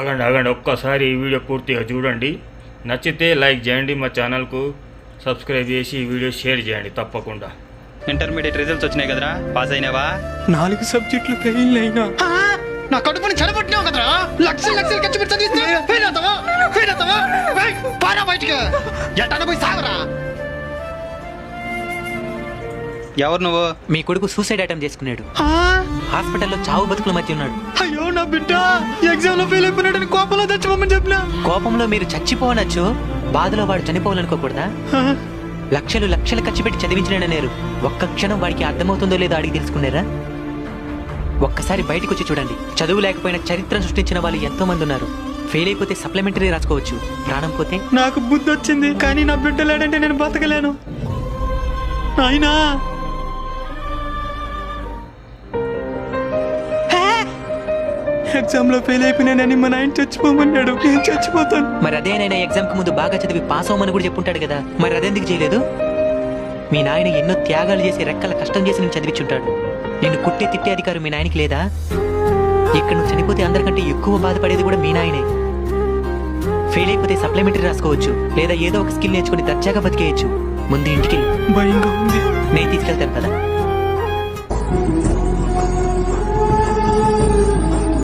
ఆగండి ఆగండి, ఒక్కసారి ఈ వీడియో పూర్తిగా చూడండి. నచ్చితే లైక్ చేయండి, మా ఛానల్కు సబ్స్క్రైబ్ చేసి ఈ వీడియో షేర్ చేయండి తప్పకుండా. ఇంటర్మీడియట్ రిజల్ట్స్ వచ్చినాయి కదరా, పాస్ అయినావా? 4 సబ్జెక్టులు ఫెయిల్ అయినా. నా కడుపుని చెడగొట్టినావు కదరా, లక్షలు లక్షలు ఖర్చు పెట్టి చదివిస్తే ఫెయిల్ అవుతావా? పారా బయటికి, ఎట్లా పోయి సాగరా. ఎవరు నువ్వు? మీ కొడుకు సూసైడ్ అటెంప్ట్ చేసుకున్నాడు. హాస్పిటల్లో చావు బతుకుల మధ్య ఉన్నాడు. అయ్యో నా బిడ్డ ఎగ్జామ్ లో ఫెయిల్ అయిపోయినాడని కోపంలో తెచ్చిపోమని చెప్పినా. కోపంలో మీరు చచ్చిపోనొచ్చు, బాధలో వాడు చనిపోవాలనుకోకూడదా? లక్షలు లక్షలు ఖర్చు పెట్టి చదివించినాడనేరు, ఒక్క క్షణం వాడికి అర్థమవుతుందో లేదో అడిగి తెలుసుకున్నారా? ఒక్కసారి బయటకు వచ్చి చూడండి. చదువు లేకపోయినా చరిత్ర సృష్టించిన వాళ్ళు ఎంతో మంది ఉన్నారు. ఫెయిల్ అయిపోతే సప్లిమెంటరీ రాసుకోవచ్చు, ప్రాణం పోతే. నాకు బుద్ధి వచ్చింది, కానీ నా బిడ్డ లేడంటే నేను బతకలేను. అయినా ఎగ్జామ్ లో ఫెయిల్ అయిపోయినానని మా నాయన చచ్చిపోమన్నాడు. నేను చచ్చిపోతాను. మరి అదేనైనా ఎగ్జామ్ కు ముందు బాగా చదివి పాస్ అవ్వమని కూడా చెప్పుంటాడు కదా, మరి అదెందుకు చేయలేదు? మీ నాయన ఎన్నో త్యాగాలు చేసి రెక్కల కష్టం చేసి నేను చదివించుంటాడు. నిన్ను కుట్టే తిట్టే అధికారం మీ నాయనకి లేదా? ఇక్కడ నువ్వు చనిపోతే అందరికంటే ఎక్కువ బాధపడేది కూడా మీ నాయనే. ఫెయిల్ అయిపోతే సప్లిమెంటరీ రాసుకోవచ్చు, లేదా ఏదో ఒక స్కిల్ నేర్చుకుని దర్జాగా బతికేయచ్చు. ముందు ఇంటికి భయంగా ఉంది. నేను తీసుకెళ్తాను కదా.